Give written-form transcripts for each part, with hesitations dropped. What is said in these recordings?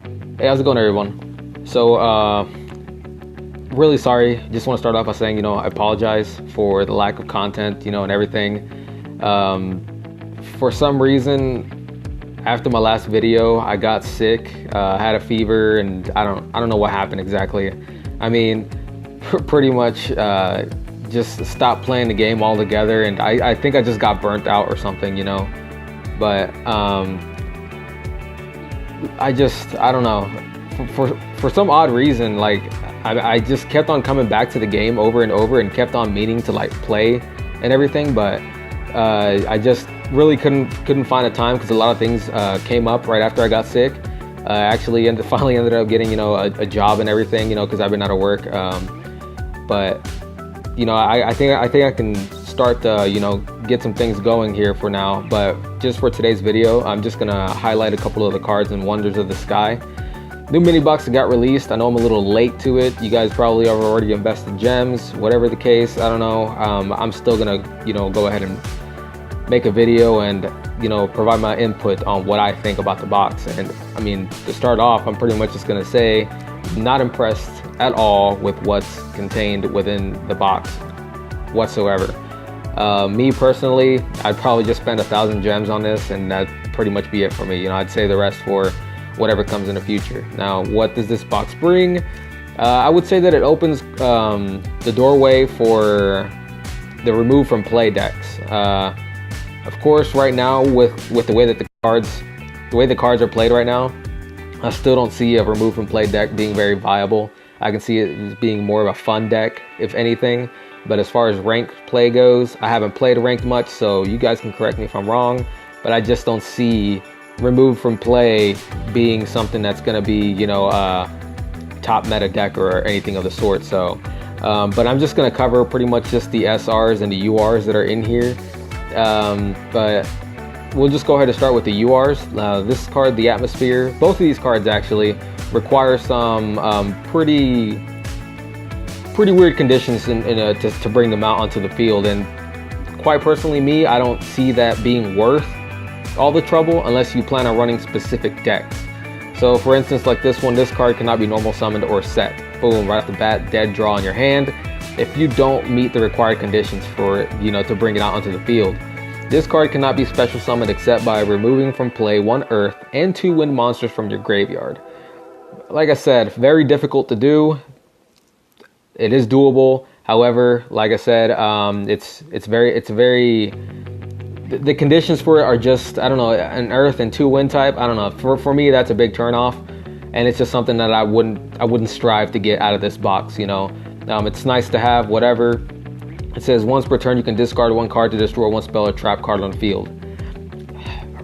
Hey, how's it going, everyone? So, really sorry. Just want to start off by saying, I apologize for the lack of content, and everything. For some reason, after my last video, I got sick. I had a fever, and I don't know what happened exactly. I mean, pretty much just stopped playing the game altogether, and I think I just got burnt out or something, But I don't know, for some odd reason, like I just kept on coming back to the game over and over and kept on meaning to like play and everything, but I just really couldn't find a time because a lot of things came up right after I got sick. I actually finally ended up getting a job and everything, because I've been out of work, but I think I can start to get some things going here for now. But just for today's video, I'm just gonna highlight a couple of the cards and wonders of the sky. New mini box got released. I know I'm a little late to it. You guys probably have already invested gems, whatever the case, I don't know. I'm still gonna go ahead and make a video and provide my input on what I think about the box. And I mean, to start off, I'm pretty much just gonna say not impressed at all with what's contained within the box whatsoever. Me personally, I'd probably just spend 1,000 gems on this, and that'd pretty much be it for me. I'd save the rest for whatever comes in the future. Now, what does this box bring? I would say that it opens the doorway for the remove from play decks. Of course, right now with the way that the cards are played right now, I still don't see a remove from play deck being very viable. I can see it as being more of a fun deck, if anything. But as far as ranked play goes, I haven't played ranked much, so you guys can correct me if I'm wrong, but I just don't see remove from play being something that's going to be, top meta deck or anything of the sort. So, but I'm just going to cover pretty much just the SRs and the URs that are in here. But we'll just go ahead and start with the URs. This card, the Atmosphere, both of these cards actually require some pretty weird conditions to bring them out onto the field, and quite personally, me, I don't see that being worth all the trouble unless you plan on running specific decks. So for instance, like this one, this card cannot be normal summoned or set. Boom, right off the bat, dead draw in your hand if you don't meet the required conditions for it, to bring it out onto the field. This card cannot be special summoned except by removing from play 1 earth and 2 wind monsters from your graveyard. Like I said, very difficult to do. It is doable. However, like I said, it's very the conditions for it are just, I don't know, an earth and 2 wind type. I don't know. For me, that's a big turnoff, and it's just something that I wouldn't strive to get out of this box. It's nice to have, whatever. It says once per turn you can discard 1 card to destroy 1 spell or trap card on the field.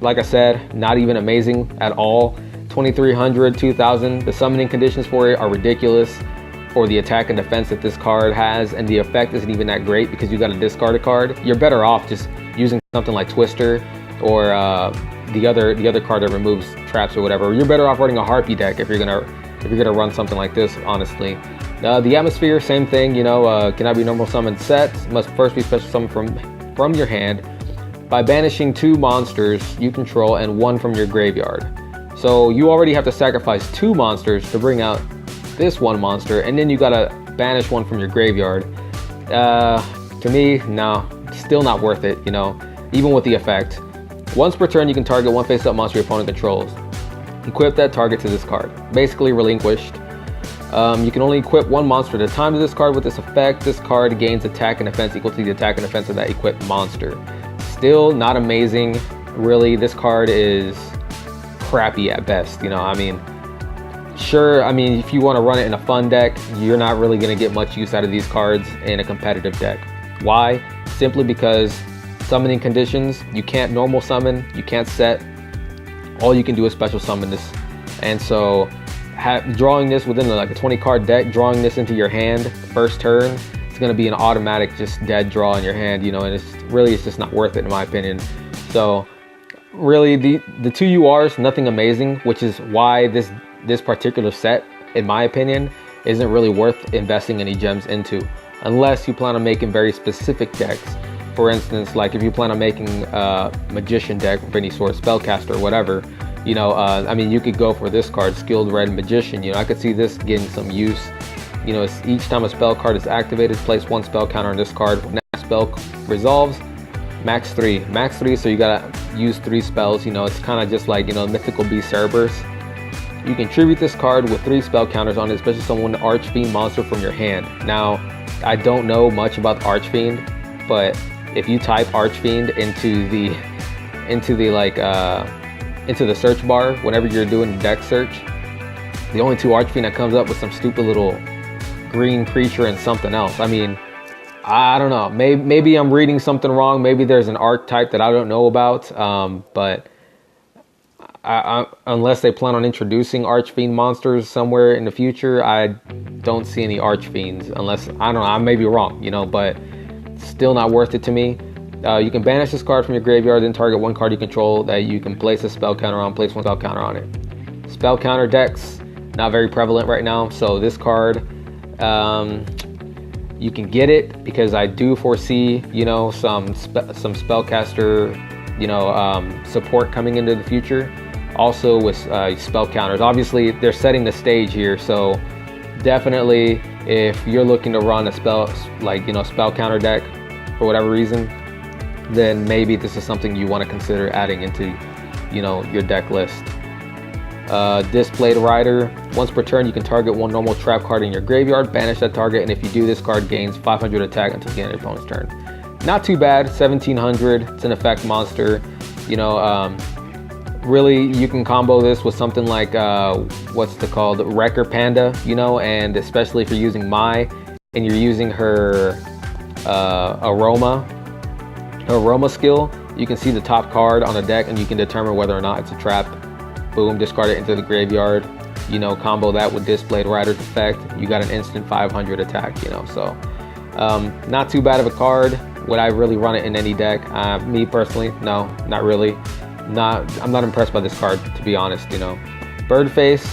Like I said, not even amazing at all. 2,300, 2,000. The summoning conditions for it are ridiculous for the attack and defense that this card has, and the effect isn't even that great because you got to discard a card. You're better off just using something like Twister or the other card that removes traps or whatever. You're better off running a Harpy deck if you're gonna run something like this, honestly. The Atmosphere, same thing. Cannot be normal summoned set. Must first be special summoned from your hand by banishing 2 monsters you control and 1 from your graveyard. So you already have to sacrifice 2 monsters to bring out this 1 monster, and then you gotta banish 1 from your graveyard. To me, no, still not worth it, even with the effect. Once per turn, you can target 1 face-up monster your opponent controls. Equip that target to this card. Basically relinquished. You can only equip 1 monster at a time to this card. With this effect, this card gains attack and defense equal to the attack and defense of that equipped monster. Still not amazing, really. This card is crappy at best, Sure, if you want to run it in a fun deck, you're not really going to get much use out of these cards in a competitive deck. Why? Simply because summoning conditions, you can't normal summon, you can't set. All you can do is special summon this. And so drawing this within like a 20 card deck, drawing this into your hand first turn, it's going to be an automatic just dead draw in your hand, and it's just not worth it in my opinion. So really the 2 URs, nothing amazing, which is why this particular set, in my opinion, isn't really worth investing any gems into unless you plan on making very specific decks. For instance, like if you plan on making a magician deck of any sort, spellcaster or whatever, You know, I mean, you could go for this card, Skilled Red Magician. You know, I could see this getting some use. You know, it's each time a spell card is activated, place 1 spell counter on this card. When that spell resolves, max 3. Max 3, so you gotta use 3 spells. You know, it's kind of just like, you know, Mythical Beast Cerberus. You can tribute this card with 3 spell counters on it, especially summon an Archfiend monster from your hand. Now, I don't know much about Archfiend, but if you type Archfiend into the search bar whenever you're doing deck search, the only 2 Archfiend that comes up with some stupid little green creature and something else. I mean, I don't know. Maybe I'm reading something wrong. Maybe there's an archetype that I don't know about. But unless they plan on introducing Archfiend monsters somewhere in the future, I don't see any Archfiends. Unless, I don't know, I may be wrong, you know, but still not worth it to me. You can banish this card from your graveyard, then target 1 card you control that you can place a spell counter on, place 1 spell counter on it. Spell counter decks, not very prevalent right now, so this card, you can get it because I do foresee, you know, some spellcaster, you know, support coming into the future. Also with spell counters, obviously they're setting the stage here, so definitely if you're looking to run a spell, like, you know, spell counter deck for whatever reason, then maybe this is something you want to consider adding into, you know, your deck list. Displayed Rider. Once per turn, you can target 1 normal trap card in your graveyard, banish that target, and if you do, this card gains 500 attack until the end of your opponent's turn. Not too bad, 1700. It's an effect monster. You know, really, you can combo this with something like what's it called, Wrecker Panda. You know, and especially if you're using Mai and you're using her Aroma skill, you can see the top card on the deck and you can determine whether or not it's a trap. Boom, discard it into the graveyard. You know, combo that with Displayed Rider's effect. You got an instant 500 attack, you know, so not too bad of a card. Would I really run it in any deck? Me personally, no, not really. I'm not impressed by this card, to be honest, you know. Birdface,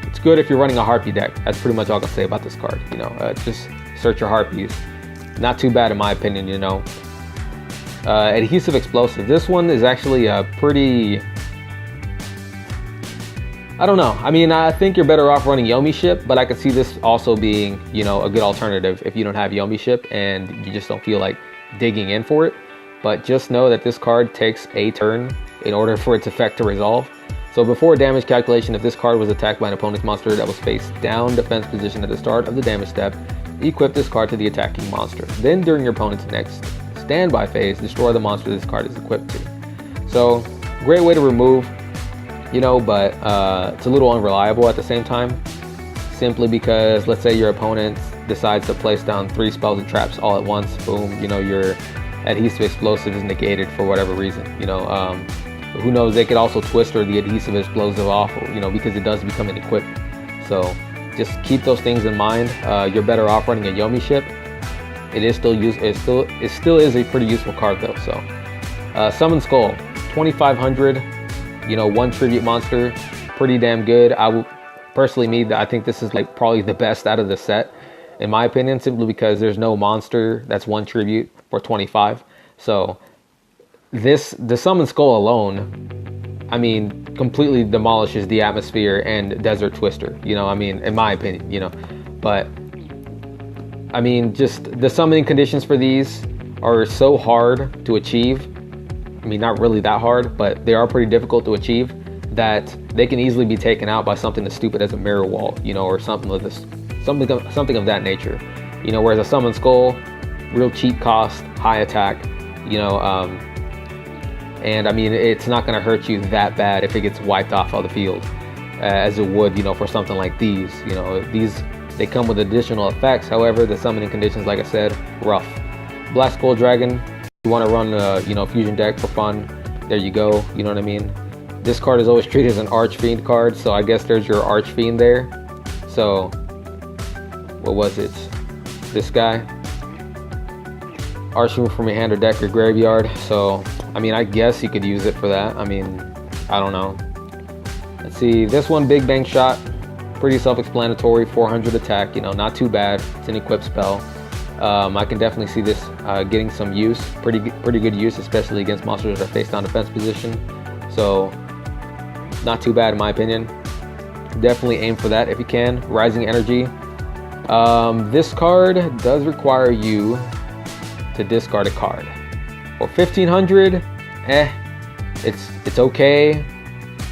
it's good if you're running a Harpy deck. That's pretty much all I can say about this card, you know. Just search your Harpies. Not too bad in my opinion, you know. Adhesive Explosive. This one is actually a pretty, I don't know. I mean, I think you're better off running Yomi Ship, but I could see this also being, you know, a good alternative if you don't have Yomi Ship and you just don't feel like digging in for it. But just know that this card takes a turn in order for its effect to resolve. So before damage calculation, if this card was attacked by an opponent's monster that was face down defense position at the start of the damage step, equip this card to the attacking monster. Then during your opponent's next standby phase, destroy the monster this card is equipped to. So great way to remove, you know, but it's a little unreliable at the same time, simply because let's say your opponent decides to place down 3 spells and traps all at once. Boom, you know, your Adhesive Explosive is negated for whatever reason, you know. Who knows, they could also Twister the Adhesive Explosive off, you know, because it does become an equip. So just keep those things in mind. You're better off running a Yomi Ship. It still is a pretty useful card though. So Summon Skull, 2500, you know, 1 tribute monster, pretty damn good. I think this is like probably the best out of the set in my opinion, simply because there's no monster that's 1 tribute for 25. So the Summon Skull alone, I mean, completely demolishes the Atmosphere and Desert Twister, you know, I mean, in my opinion, you know. But I mean, just the summoning conditions for these are so hard to achieve. I mean, not really that hard, but they are pretty difficult to achieve, that they can easily be taken out by something as stupid as a Mirror Wall, you know, or something like this, something of that nature, you know. Whereas a Summon Skull, real cheap cost, high attack, you know, and I mean, it's not going to hurt you that bad if it gets wiped off of the field, as it would, you know, for something like these. You know, they come with additional effects. However, the summoning conditions, like I said, rough. Black Skull Dragon, you want to run you know, fusion deck for fun, there you go, you know what I mean. This card is always treated as an Archfiend card, so I guess there's your Archfiend there. So what was it, this guy, Archfiend from your hand or deck or graveyard. So I mean, I guess you could use it for that. I mean, I don't know. Let's see, this one, Big Bang Shot, pretty self-explanatory, 400 attack, you know, not too bad. It's an equipped spell. I can definitely see this getting some use, pretty good use, especially against monsters that are face down defense position. So not too bad in my opinion. Definitely aim for that if you can. Rising Energy. This card does require you to discard a card. For 1500, it's okay,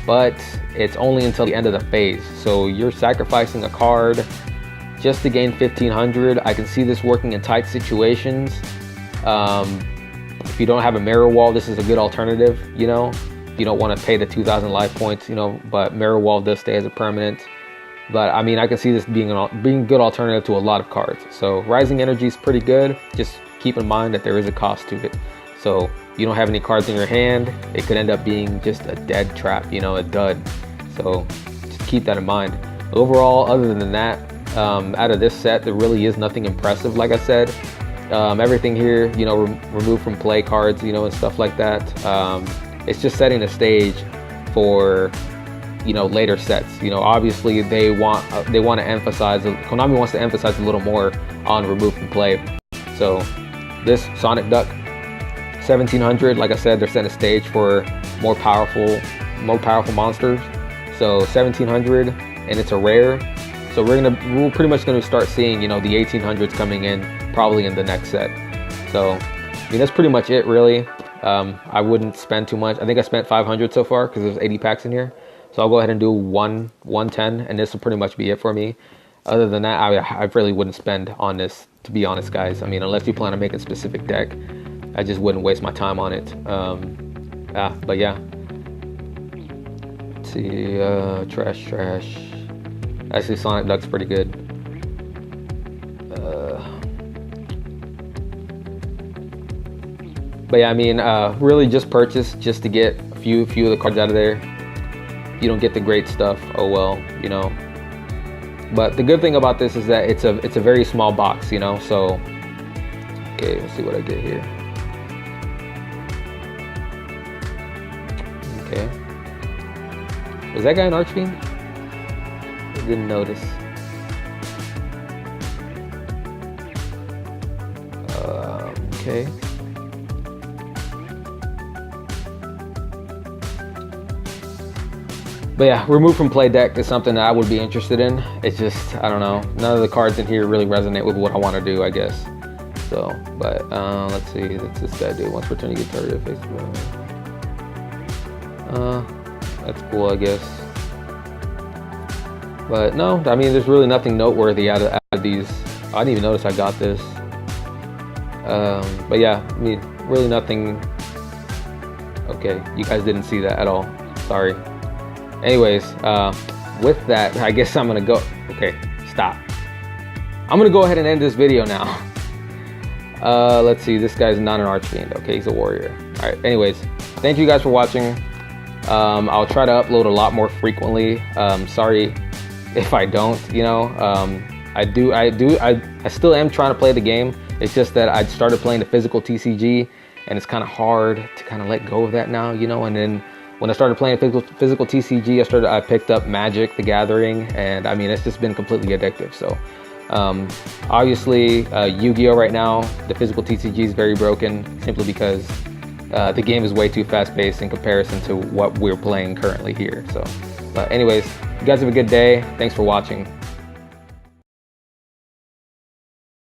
but it's only until the end of the phase. So you're sacrificing a card just to gain 1500. I can see this working in tight situations. If you don't have a mirror wall, this is a good alternative, you know. You don't want to pay the 2000 life points, you know, but mirror wall does stay as a permanent. But I mean, I can see this being a good alternative to a lot of cards. So Rising Energy is pretty good. Just keep in mind that there is a cost to it. So you don't have any cards in your hand, it could end up being just a dead trap, you know, a dud. So just keep that in mind. Overall, other than that, out of this set, there really is nothing impressive. Like I said, everything here, you know, removed from play cards, you know, and stuff like that. It's just setting the stage for, you know, later sets. You know, obviously they want to emphasize, Konami wants to emphasize a little more on remove from play. So this Sonic Duck 1700, like I said, they're setting a stage for more powerful monsters. So 1700, and it's a rare. So we're pretty much gonna start seeing, you know, the 1800s coming in probably in the next set. So I mean, that's pretty much it really. I wouldn't spend too much. I think I spent 500 so far because there's 80 packs in here. So I'll go ahead and do 110, and this will pretty much be it for me. Other than that, I really wouldn't spend on this, to be honest, guys. I mean, unless you plan on making a specific deck, I just wouldn't waste my time on it. But yeah. Let's see, trash. Actually, Sonic Duck's pretty good. But yeah, I mean, really just purchase just to get a few of the cards out of there. You don't get the great stuff, oh well, you know. But the good thing about this is that it's a very small box, you know. So okay, let's see what I get here. Okay, was that guy an Archfiend? I didn't notice. Okay. But yeah, remove from play deck is something that I would be interested in. It's just, I don't know, none of the cards in here really resonate with what I want to do, I guess. So, but let's see, what's this guy do? Once returning, get targeted face. That's cool, I guess. But no, I mean, there's really nothing noteworthy out of these. I didn't even notice I got this. But yeah, I mean, really nothing. Okay, you guys didn't see that at all. Sorry. Anyways, with that, I guess I'm gonna go. Okay, stop. I'm gonna go ahead and end this video now. Let's see, this guy's not an Archfiend. Okay, he's a warrior. All right, anyways, thank you guys for watching. I'll try to upload a lot more frequently. Sorry if I don't, you know. I still am trying to play the game. It's just that I started playing the physical TCG, and it's kind of hard to kind of let go of that now, you know. And then when I started playing physical TCG, I picked up Magic: The Gathering, and I mean, it's just been completely addictive. So obviously, Yu-Gi-Oh! Right now, the physical TCG is very broken, simply because the game is way too fast-paced in comparison to what we're playing currently here. So, but anyways, you guys have a good day. Thanks for watching.